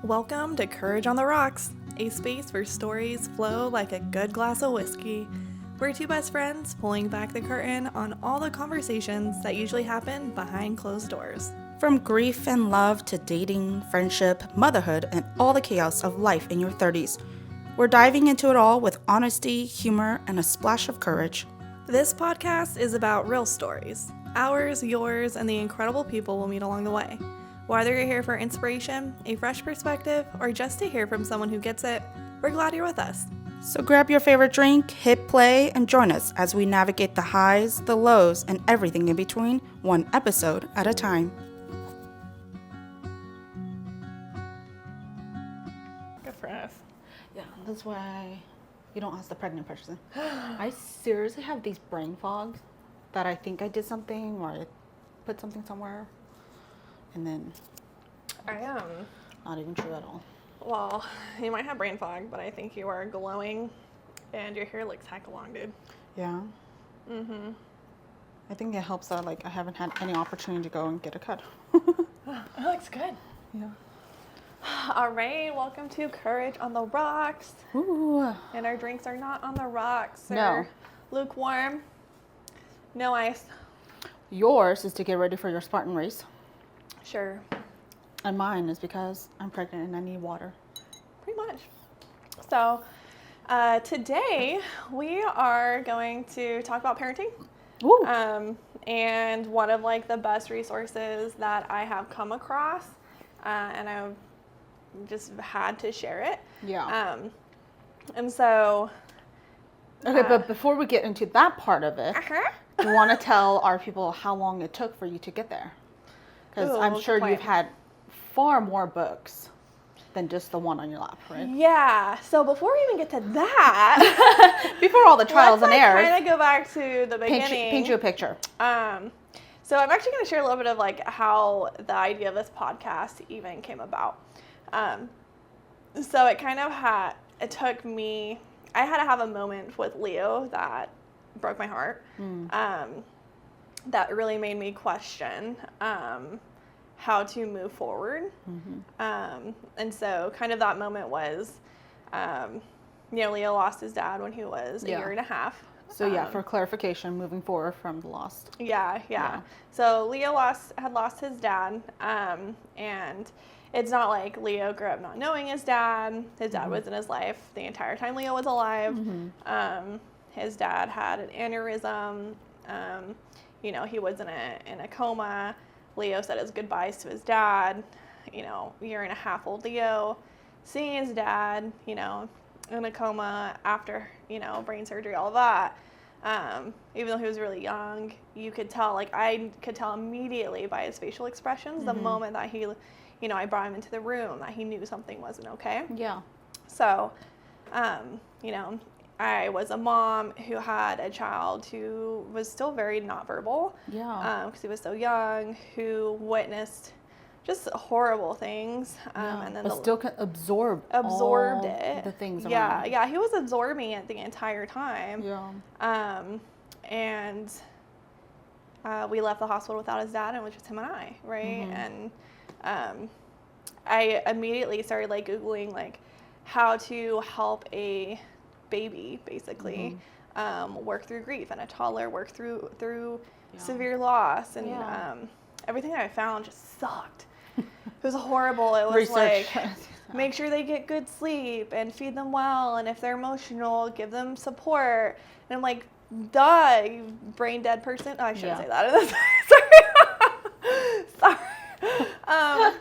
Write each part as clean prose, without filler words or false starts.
Welcome to Courage on the Rocks, a space where stories flow like a good glass of whiskey. We're two best friends pulling back the curtain on all the conversations that usually happen behind closed doors. From grief and love to dating, friendship, motherhood, and all the chaos of life in your 30s. We're diving into it all with honesty, humor, and a splash of courage. This podcast is about real stories, ours, yours, and the incredible people we'll meet along the way. Whether you're here for inspiration, a fresh perspective, or just to hear from someone who gets it, we're glad you're with us. So grab your favorite drink, hit play, and join us as we navigate the highs, the lows, and everything in between, one episode at a time. Good for us. Yeah, that's why you don't ask the pregnant person. I seriously have these brain fogs that I think I did something or I put something somewhere. And then I am. Not even true at all. Well, you might have brain fog, but I think you are glowing and your hair looks heck long, dude. Yeah. Mm-hmm. I think it helps that I haven't had any opportunity to go and get a cut. It looks good. Yeah. All right, welcome to Courage on the Rocks. Ooh. And our drinks are not on the rocks. No. They're lukewarm. No ice. Yours is to get ready for your Spartan race. Sure. And mine is because I'm pregnant and I need water. Pretty much. So today we are going to talk about parenting. Ooh. And one of the best resources that I have come across, and I just had to share it. Yeah. And so. Okay, but before we get into that part of it, do you want to tell our people how long it took for you to get there? Because I'm sure you've had far more books than just the one on your lap, right? Yeah. So before we even get to that, before all the trials and errors, kind of go back to the beginning. Paint you a picture. So I'm actually going to share a little bit of how the idea of this podcast even came about. So it kind of it took me, I had to have a moment with Leo that broke my heart. That really made me question how to move forward. Mm-hmm. And so kind of that moment was, Leo lost his dad when he was a year and a half. So for clarification, moving forward from the lost. Yeah. So Leo had lost his dad, and it's not like Leo grew up not knowing his dad. His dad was in his life the entire time Leo was alive. His dad had an aneurysm. He was in a coma. Leo said his goodbyes to his dad. Year and a half old Leo, seeing his dad, in a coma after, brain surgery, all of that. Even though he was really young, you could tell, I could tell immediately by his facial expressions, the moment that he, I brought him into the room, that he knew something wasn't okay. Yeah. So, I was a mom who had a child who was still very not verbal. Yeah. Because he was so young, who witnessed just horrible things. And then still can absorb all it. The things around. Yeah, he was absorbing it the entire time. Yeah. And we left the hospital without his dad, and it was just him and I, right? And I immediately started Googling how to help a baby basically work through grief, and a toddler work through severe loss, and everything that I found just sucked. It was horrible. It was Research. Make sure they get good sleep and feed them well, and if they're emotional, give them support. And I'm like, duh, you brain dead person. Oh, I shouldn't say that. Sorry.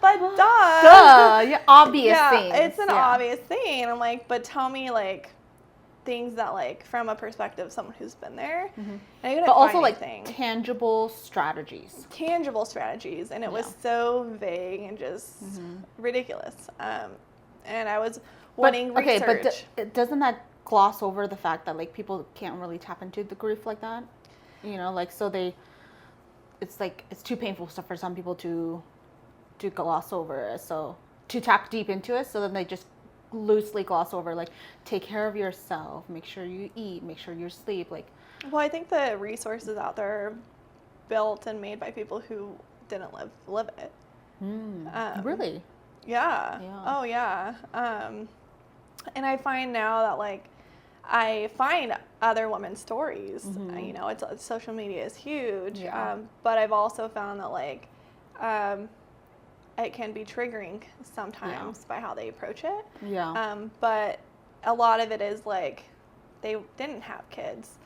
But duh, obvious things. It's an obvious thing. I'm like, but tell me things that from a perspective of someone who's been there. And but also tangible strategies. And it was so vague and just ridiculous. And I was wanting research. Okay, but doesn't that gloss over the fact that people can't really tap into the grief like that? So it's too painful for some people to gloss over it, so to tap deep into it, so then they just loosely gloss over take care of yourself, make sure you eat, make sure you sleep. Well, I think the resources out there are built and made by people who didn't live it. Really? Yeah. Yeah. Oh, yeah. And I find now that, like, I find other women's stories. You know, social media is huge. Yeah. But I've also found that, like, it can be triggering sometimes by how they approach it. Yeah. But a lot of it is, like, they didn't have kids,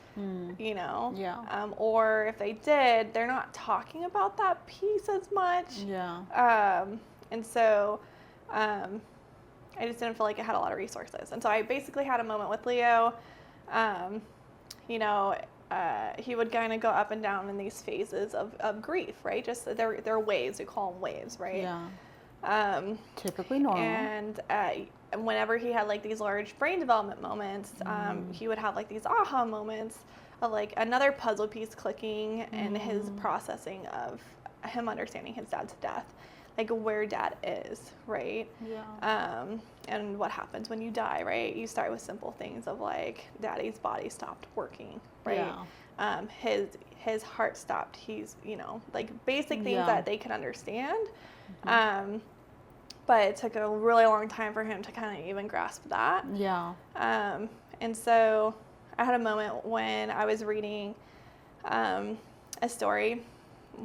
you know? Yeah. Or if they did, they're not talking about that piece as much. Yeah. And so I just didn't feel like it had a lot of resources. And so I basically had a moment with Leo. You know, he would kind of go up and down in these phases of grief, right? Just they're waves. We call them waves, right? Yeah. Typically normal. And whenever he had like these large brain development moments, he would have like these aha moments of like another puzzle piece clicking and his processing of him understanding his dad's death, like where dad is, right? Yeah. And what happens when you die, right? You start with simple things of like daddy's body stopped working, right? Yeah. His heart stopped. He's, you know, like basic things Yeah. that they can understand. But it took a really long time for him to kind of even grasp that. Yeah. And so I had a moment when I was reading a story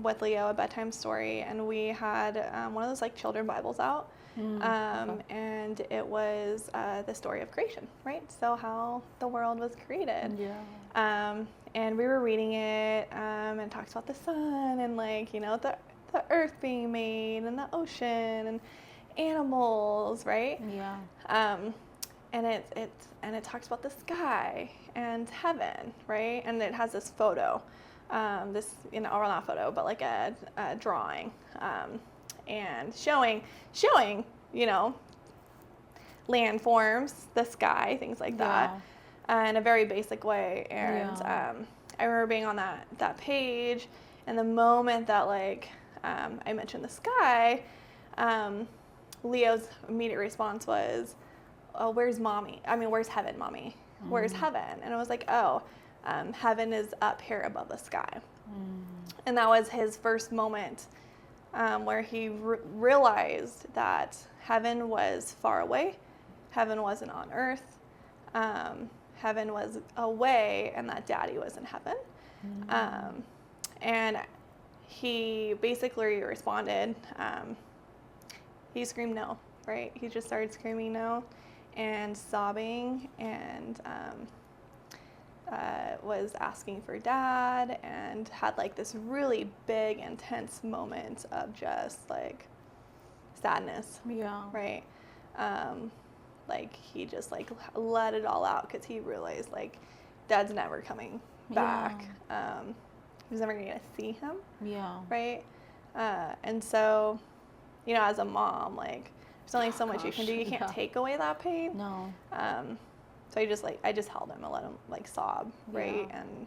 with Leo, a bedtime story, and we had one of those like children Bibles out. And it was the story of creation, right? So how the world was created. Yeah. And we were reading it, and it talks about the sun and like, you know, the earth being made and the ocean and animals, right? Yeah. And it talks about the sky and heaven, right? And it has this photo, this, you know, or not photo, but like a drawing, and showing, you know, landforms, the sky, things like that, in a very basic way. And I remember being on that page, and the moment that like I mentioned the sky, Leo's immediate response was, "Oh, where's mommy? I mean, where's heaven, mommy? Where's heaven?" And I was like, "Oh, heaven is up here above the sky." And that was his first moment where he realized that heaven was far away, heaven wasn't on earth, heaven was away, and that daddy was in heaven. And he basically responded, he screamed no, right? He just started screaming no and sobbing, and was asking for dad, and had like this really big, intense moment of just like sadness, right? Like he just like let it all out because he realized like dad's never coming back. He was never gonna see him, right? And so, you know, as a mom, like there's only so much you can do. You can't take away that pain. No. So I just held him and let him like sob, right? And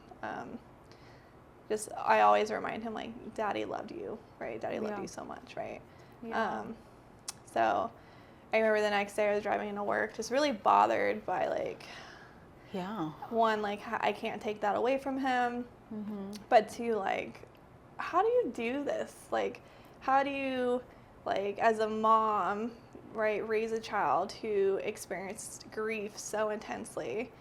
I always remind him like, daddy loved you, right? Daddy loved you so much, right? So I remember the next day I was driving into work, just really bothered by like, one, like I can't take that away from him, but two, like, how do you do this? Like, how do you, like, as a mom, right, raise a child who experienced grief so intensely,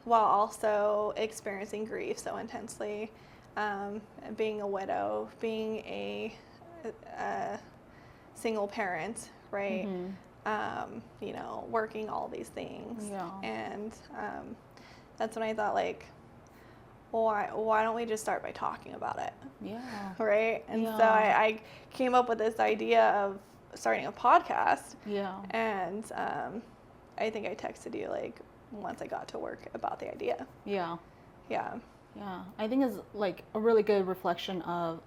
while also experiencing grief so intensely, being a widow, being a single parent, right? You know, working all these things. And that's when I thought, like, why don't we just start by talking about it? Right? And so I came up with this idea of starting a podcast. And I think I texted you like once I got to work about the idea. I think it's like a really good reflection of,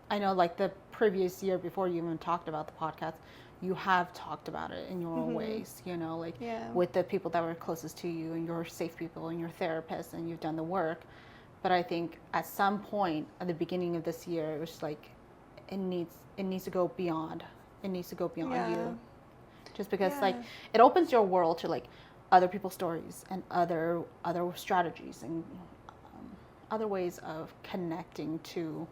I know like the previous year before you even talked about the podcast, you have talked about it in your own ways, you know, like with the people that were closest to you and your safe people and your therapist, and you've done the work. But I think at some point at the beginning of this year, it was like, it needs to go beyond. It needs to go beyond you. Just because like it opens your world to like other people's stories and other strategies and other ways of connecting to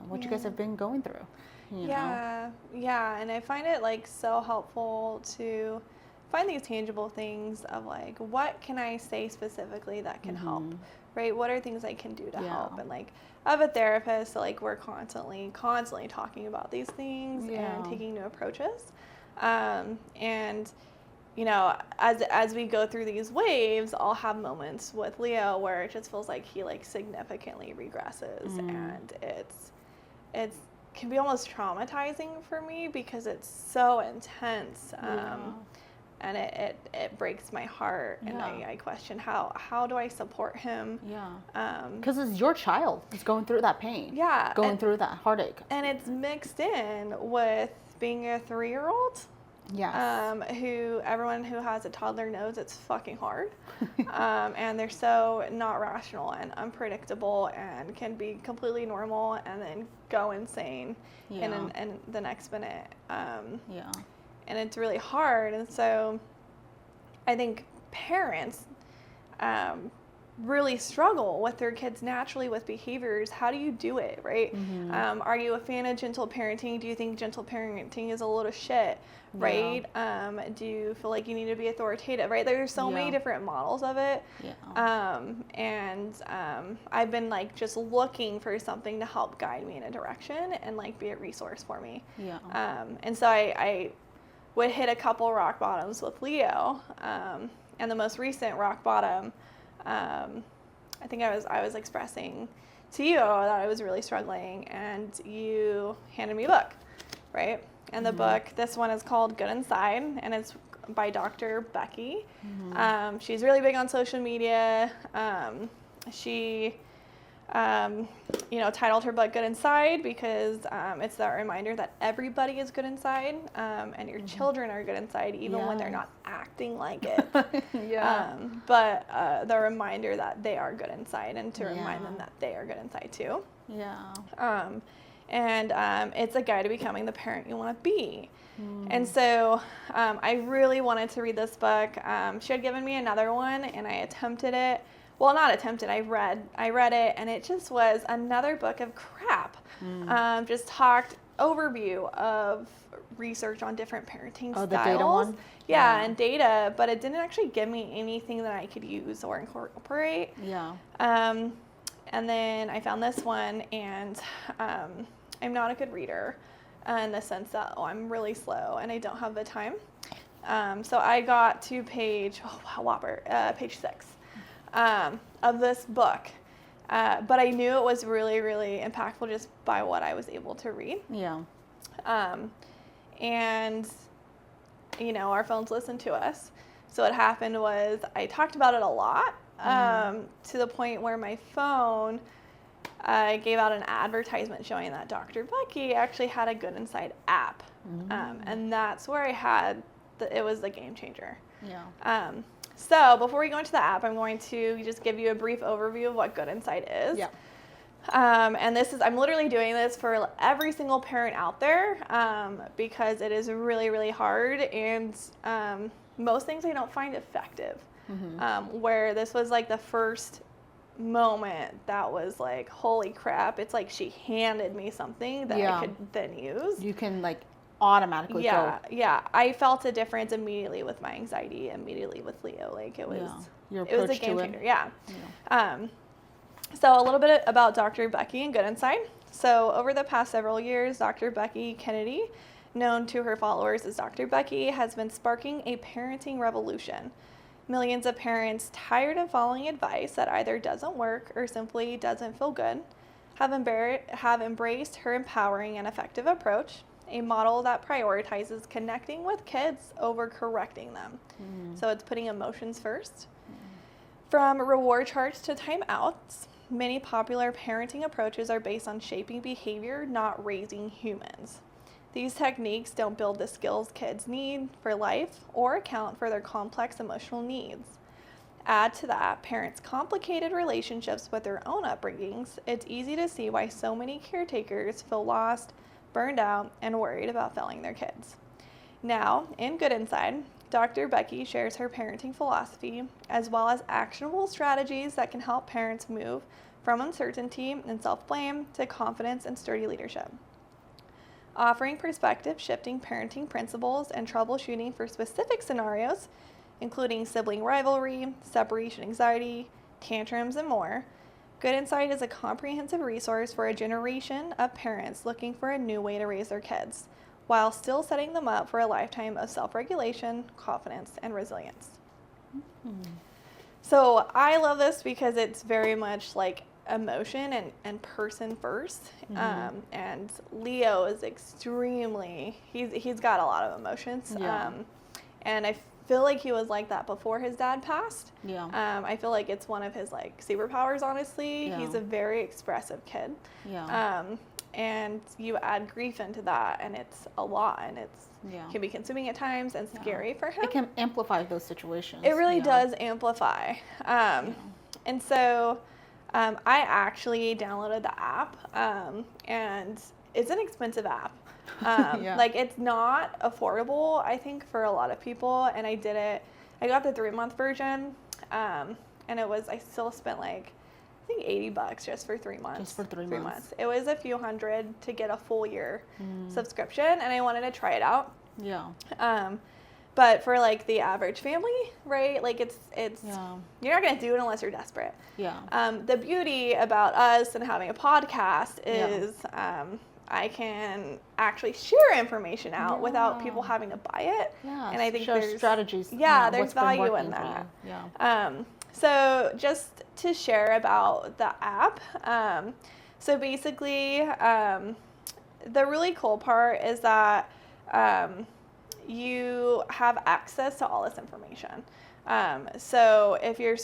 what you guys have been going through. you know? Yeah, and I find it like so helpful to find these tangible things of like, what can I say specifically that can help, right? What are things I can do to help? And like, I have a therapist, so like we're constantly talking about these things and taking new approaches. And you know, as we go through these waves, I'll have moments with Leo where it just feels like he like significantly regresses, and it can be almost traumatizing for me because it's so intense, and it breaks my heart, and I question how do I support him? Because it's your child. It's going through that pain. Going through that heartache. And it's mixed in with being a 3-year-old. Who everyone who has a toddler knows it's fucking hard. And they're so not rational and unpredictable and can be completely normal and then go insane in the next minute. And it's really hard. And so I think parents really struggle with their kids naturally with behaviors. How do you do it, right? Are you a fan of gentle parenting? Do you think gentle parenting is a load of shit, right? Do you feel like you need to be authoritative, right? There's so many different models of it. And I've been like just looking for something to help guide me in a direction and like be a resource for me. And so I would hit a couple rock bottoms with Leo, and the most recent rock bottom, I think I was expressing to you that I was really struggling, and you handed me a book, right? And the book, this one is called Good Inside, and it's by Dr. Becky. She's really big on social media. She titled her book Good Inside because it's that reminder that everybody is good inside, and your children are good inside even when they're not acting like it. But the reminder that they are good inside, and to remind them that they are good inside too. And it's a guide to becoming the parent you want to be. And so I really wanted to read this book. She had given me another one, and I attempted it. Well, not attempted. I read it, and it just was another book of crap. Just talked overview of research on different parenting styles. The data one? And data, but it didn't actually give me anything that I could use or incorporate. And then I found this one, and I'm not a good reader in the sense that, I'm really slow and I don't have the time. So I got to page 6 of this book. But I knew it was really, really impactful just by what I was able to read. And, our phones listened to us. So what happened was I talked about it a lot, to the point where my phone gave out an advertisement showing that Dr. Becky actually had a Good Inside app. And that's where I had, it was the game changer. So before we go into the app, I'm going to just give you a brief overview of what Good Inside is. And I'm literally doing this for every single parent out there, because it is really, really hard, and most things I don't find effective. Where this was like the first moment that was like, holy crap, it's like she handed me something that I could then use. You can like automatically go. I felt a difference immediately with my anxiety, immediately with Leo. Like it was a game changer. So a little bit about Dr. Becky and Good Inside. So over the past several years, Dr. Becky Kennedy, known to her followers as Dr. Becky, has been sparking a parenting revolution. Millions of parents tired of following advice that either doesn't work or simply doesn't feel good have embraced her empowering and effective approach, a model that prioritizes connecting with kids over correcting them. So it's putting emotions first. From reward charts to timeouts, many popular parenting approaches are based on shaping behavior, not raising humans. These techniques don't build the skills kids need for life or account for their complex emotional needs. Add to that parents' complicated relationships with their own upbringings, it's easy to see why so many caretakers feel lost, burned out, and worried about failing their kids. Now, in Good Inside, Dr. Becky shares her parenting philosophy as well as actionable strategies that can help parents move from uncertainty and self-blame to confidence and sturdy leadership. offering perspective, shifting parenting principles, and troubleshooting for specific scenarios, including sibling rivalry, separation anxiety, tantrums, and more. Good Insight is a comprehensive resource for a generation of parents looking for a new way to raise their kids, while still setting them up for a lifetime of self-regulation, confidence, and resilience. Mm-hmm. So I love this because it's very much like emotion and person first. Mm-hmm. And Leo is extremely, he's got a lot of emotions. Yeah. And I feel like he was like that before his dad passed. Yeah. I feel like it's one of his like superpowers, honestly. Yeah. He's a very expressive kid. Yeah. And you add grief into that, and it's a lot, and it's can be consuming at times and scary for him. It can amplify those situations. It really does amplify. And so I actually downloaded the app, and it's an expensive app. Like, it's not affordable, I think, for a lot of people, and I got the 3-month version, and I still spent like, I think $80 just for 3 months. Just for 3 months. It was a few hundred to get a full year subscription, and I wanted to try it out. Yeah. But for like the average family, right? Like it's you're not gonna do it unless you're desperate. Yeah. The beauty about us and having a podcast is I can actually share information out without people having to buy it. Yeah. And I think there's strategies. Yeah, there's value in that. Yeah. So just to share about the app. So basically, the really cool part is that you have access to all this information. So if your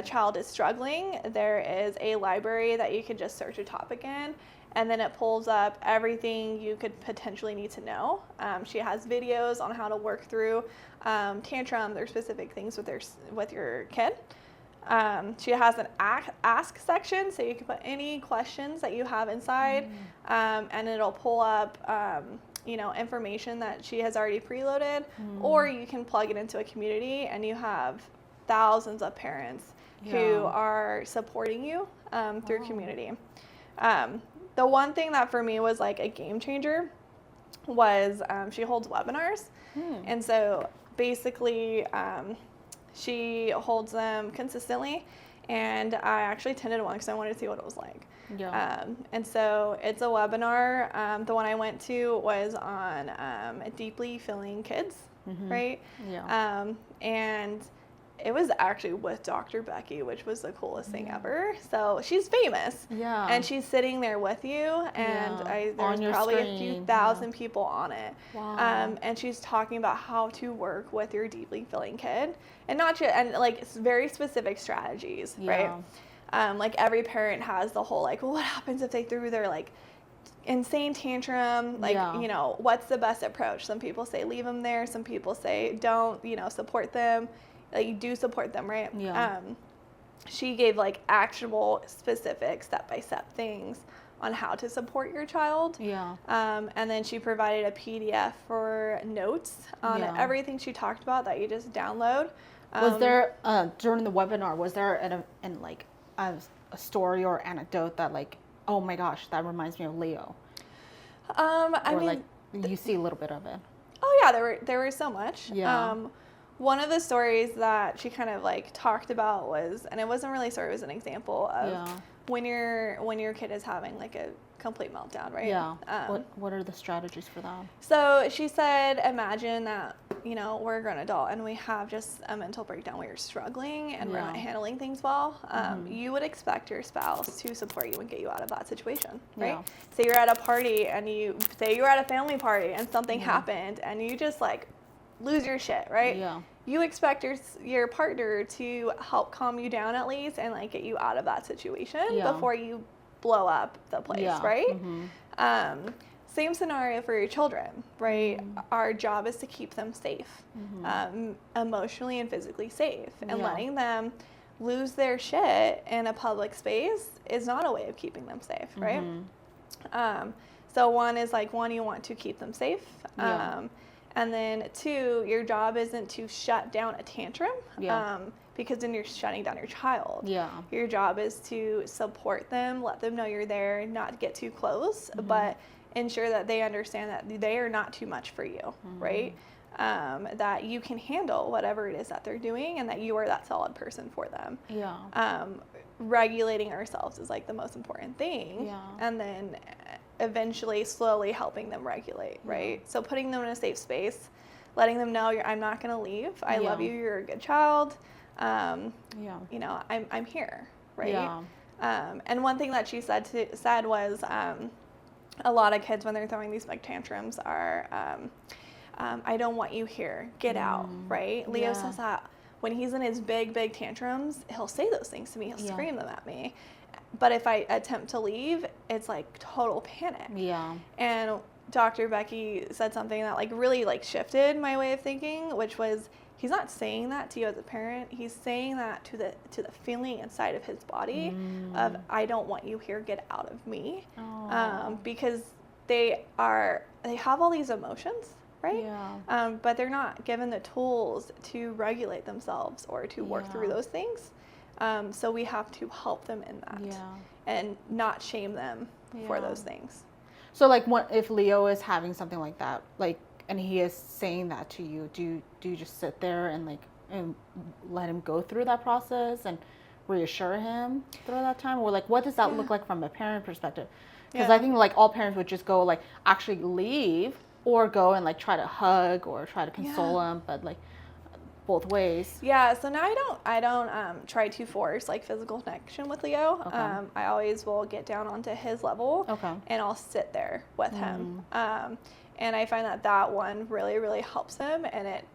child is struggling, there is a library that you can just search a topic in, and then it pulls up everything you could potentially need to know. She has videos on how to work through tantrums or specific things with your kid. She has an ask section, so you can put any questions that you have inside, and it'll pull up information that she has already preloaded, or you can plug it into a community, and you have thousands of parents who are supporting you through community. The one thing that for me was like a game changer was she holds webinars, and so basically she holds them consistently, and I actually attended one because I wanted to see what it was like. Yeah. And so it's a webinar. The one I went to was on deeply feeling kids, right? Yeah. And it was actually with Dr. Becky, which was the coolest thing ever. So she's famous. Yeah. And she's sitting there with you, and there's probably screen. A few thousand people on it. Wow. And she's talking about how to work with your deeply feeling kid, and not just, and like very specific strategies, right? Like every parent has the whole like, well, what happens if they threw their like insane tantrum? Like, what's the best approach? Some people say leave them there. Some people say don't, support them. Like, you do support them, right? Yeah. She gave like actionable, specific, step-by-step things on how to support your child. Yeah. And then she provided a PDF for notes on everything she talked about that you just download. Was there during the webinar? Was there a story or anecdote that like, oh my gosh, that reminds me of Leo? Like you see a little bit of it. Oh yeah, there was so much. Yeah. One of the stories that she kind of like talked about was, and it wasn't really a story, it was an example of when your kid is having like a complete meltdown, right? Yeah. What are the strategies for that? So she said, imagine that, we're a grown adult and we have just a mental breakdown where you're struggling and we're not handling things well. You would expect your spouse to support you and get you out of that situation, right? Yeah. Say you're at a party and you're at a family party and something happened and you just like lose your shit, right? Yeah. You expect your partner to help calm you down at least and like get you out of that situation before you blow up the place, right? Mm-hmm. Same scenario for your children, right? Mm-hmm. Our job is to keep them safe, emotionally and physically safe, and letting them lose their shit in a public space is not a way of keeping them safe, right? So one, you want to keep them safe. And then 2, your job isn't to shut down a tantrum, because then you're shutting down your child. Yeah. Your job is to support them, let them know you're there, not get too close, but ensure that they understand that they are not too much for you, right? That you can handle whatever it is that they're doing and that you are that solid person for them. Yeah. Regulating ourselves is like the most important thing. Yeah. And then eventually slowly helping them regulate, right? So putting them in a safe space, letting them know I'm not going to leave. I love you. You're a good child. You know, I'm here, right? Yeah. And one thing that she said was a lot of kids when they're throwing these big tantrums are, I don't want you here. Get out, right? Leo says that when he's in his big tantrums, he'll say those things to me. He'll scream them at me. But if I attempt to leave, it's like total panic. Yeah. And Dr. Becky said something that like really like shifted my way of thinking, which was he's not saying that to you as a parent. He's saying that to the feeling inside of his body of I don't want you here. Get out of me. Because they have all these emotions, right? Yeah. But they're not given the tools to regulate themselves or to work through those things. So we have to help them in that and not shame them for those things. So like if Leo is having something like that, like, and he is saying that to you, do you just sit there and like and let him go through that process and reassure him through that time? Or like what does that look like from a parent perspective? Because I think like all parents would just go like actually leave or go and like try to hug or try to console him, but like both ways. Yeah, so now I don't try to force like physical connection with Leo. Okay. I always will get down onto his level and I'll sit there with him. And I find that one really helps him, and it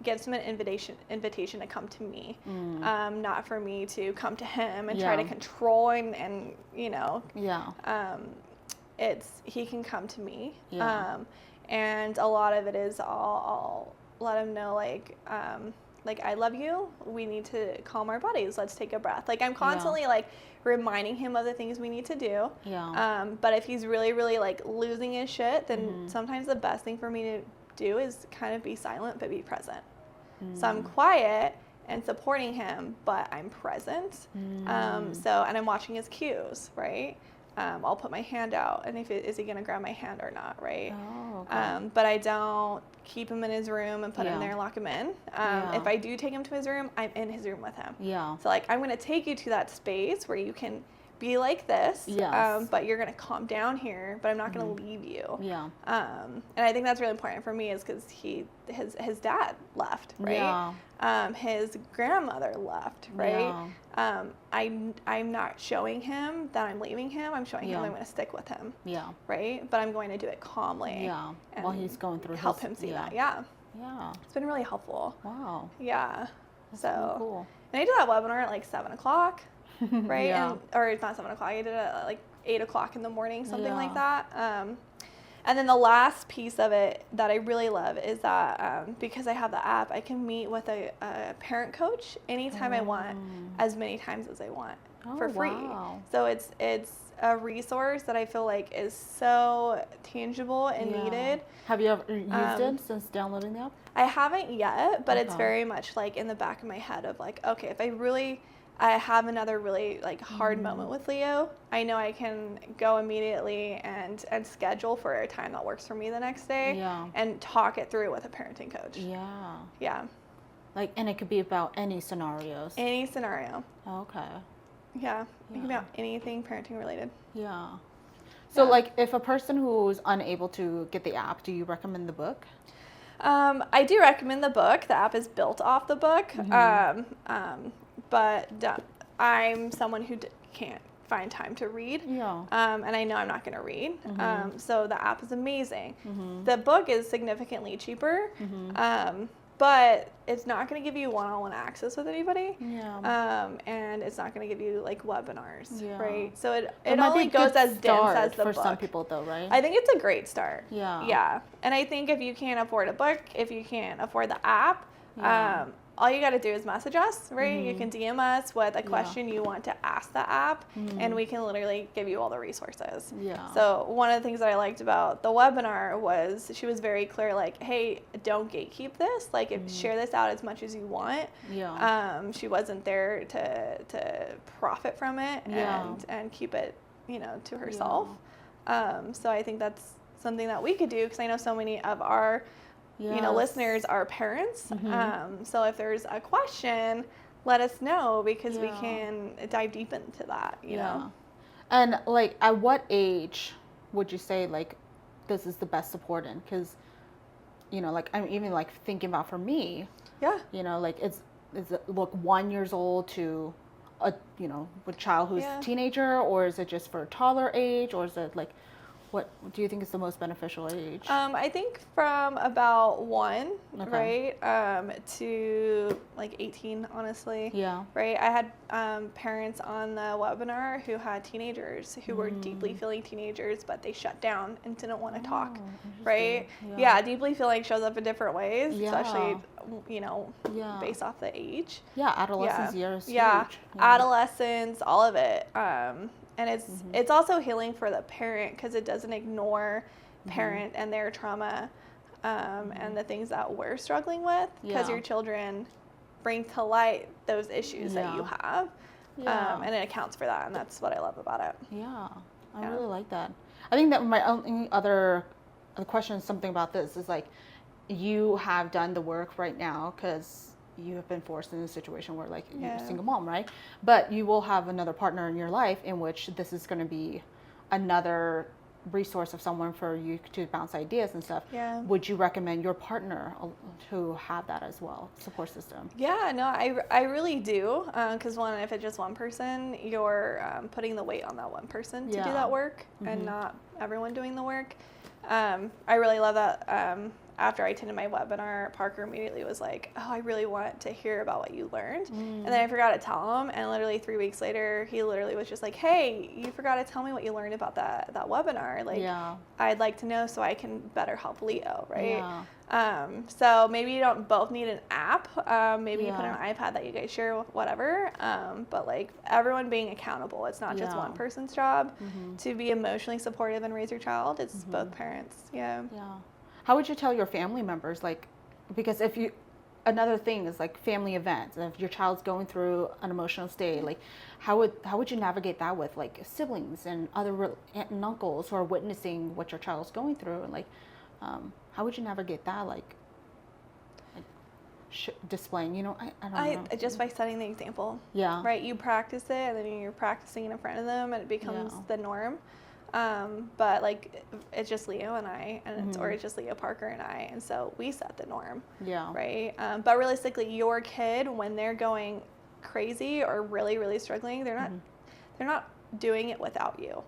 gives him an invitation to come to me, not for me to come to him and try to control and you know. He can come to me. And a lot of it is I'll let him know like I love you. We need to calm our bodies. Let's take a breath. Like I'm constantly like reminding him of the things we need to do. But if he's really like losing his shit, then sometimes the best thing for me to do is kind of be silent but be present. So I'm quiet and supporting him, but I'm present. And I'm watching his cues, right? I'll put my hand out, and is he gonna grab my hand or not, right? But I don't keep him in his room and put him there and lock him in. If I do take him to his room, I'm in his room with him. So like I'm gonna take you to that space where you can be like this, but you're gonna calm down here, but I'm not gonna leave you. And I think that's really important for me is because his dad left, right? His grandmother left, right? I'm not showing him that I'm leaving him. I'm showing him I'm going to stick with him. Right? But I'm going to do it calmly. And while he's going through help him see that. It's been really helpful. Wow. That's really cool. And I did that webinar at like 7:00, right? Or it's not 7:00. I did it at like 8:00 in the morning, something like that. And then the last piece of it that I really love is that because I have the app, I can meet with a parent coach anytime I want, as many times as I want for free. So it's a resource that I feel like is so tangible and needed. Have you ever used it since downloading the app? I haven't yet, but it's very much like in the back of my head of like, okay, if I have another really like hard moment with Leo, I know I can go immediately and schedule for a time that works for me the next day and talk it through with a parenting coach. Like, and it could be about any scenarios. Any scenario. Okay. It can be about anything parenting related. So like if a person who's unable to get the app, do you recommend the book? I do recommend the book. The app is built off the book. But I'm someone who can't find time to read. And I know I'm not going to read. So the app is amazing. The book is significantly cheaper. But it's not going to give you one-on-one access with anybody. And it's not going to give you like webinars, right? So it only goes as dense as the book. For some people though, right? I think it's a great start. And I think if you can't afford a book, if you can't afford the app, all you got to do is message us, right? You can DM us with a question you want to ask the app, and we can literally give you all the resources. So one of the things that I liked about the webinar was she was very clear, like, hey, don't gatekeep this. Like, share this out as much as you want. She wasn't there to profit from it and keep it, to herself. So I think that's something that we could do, because I know so many of our listeners are parents. So if there's a question, let us know, because we can dive deep into that, you know. And like, at what age would you say like this is the best support in? Because, you know, like I'm even like thinking about for me, you know, like is it look 1 year old to a, you know, a child who's a teenager, or is it just for a toddler age, or is it like, what do you think is the most beneficial age? I think from about 1, right, to like 18, honestly. Yeah. Right. I had parents on the webinar who had teenagers who were deeply feeling teenagers, but they shut down and didn't want to talk. Right. Yeah. Deeply feeling shows up in different ways, especially, you know, based off the age. Yeah. Adolescence years. Yeah. Huge. Adolescence, all of it. And it's also healing for the parent, because it doesn't ignore parent and their trauma and the things that we're struggling with, because your children bring to light those issues that you have, and it accounts for that, and that's what I love about it. Yeah, I really like that. I think that my only other question is something about this is like, you have done the work right now because you have been forced in a situation where like you're a single mom, right? But you will have another partner in your life in which this is going to be another resource of someone for you to bounce ideas and stuff. Yeah. Would you recommend your partner to have that as well, support system? Yeah, no, I really do, because if it's just one person, you're putting the weight on that one person to do that work, and not everyone doing the work. I really love that. After I attended my webinar, Parker immediately was like, "Oh, I really want to hear about what you learned." And then I forgot to tell him, and literally 3 weeks later, he literally was just like, "Hey, you forgot to tell me what you learned about that webinar. Like, I'd like to know so I can better help Leo, right?" So maybe you don't both need an app. Maybe you put an iPad that you guys share, whatever. But like, everyone being accountable. It's not just one person's job to be emotionally supportive and raise your child. It's both parents. Yeah. How would you tell your family members, like, because another thing is like family events, if your child's going through an emotional state, like how would you navigate that with like siblings and other aunt and uncles who are witnessing what your child's going through, and like how would you navigate that, like displaying, you know, I don't know. Just by setting the example. Right, you practice it, and then you're practicing it in front of them, and it becomes the norm. But like, it's just Leo and I, and or it's just Leo, Parker, and I, and so we set the norm. Right. But realistically, your kid, when they're going crazy or really, really struggling, they're not doing it without you.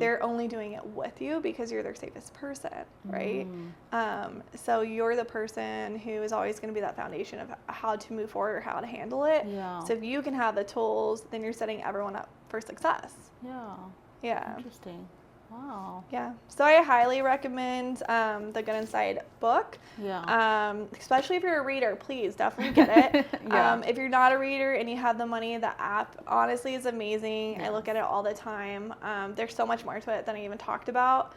They're only doing it with you because you're their safest person, right? So you're the person who is always going to be that foundation of how to move forward or how to handle it. So if you can have the tools, then you're setting everyone up for success. Interesting. Wow. Yeah. So I highly recommend the Good Inside book. Especially if you're a reader, please definitely get it. If you're not a reader and you have the money, the app honestly is amazing. I look at it all the time. There's so much more to it than I even talked about.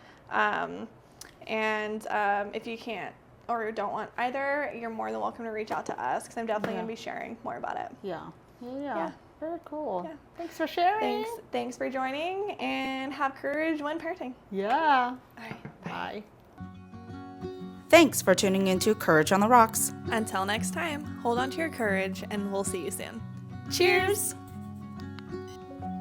If you can't or don't want either, you're more than welcome to reach out to us, because I'm definitely going to be sharing more about it. Yeah. Very cool. Thanks for sharing. Thanks for joining, and have courage when parenting. All right. Bye. Thanks for tuning into Courage on the Rocks. Until next time, hold on to your courage, and we'll see you soon. Cheers!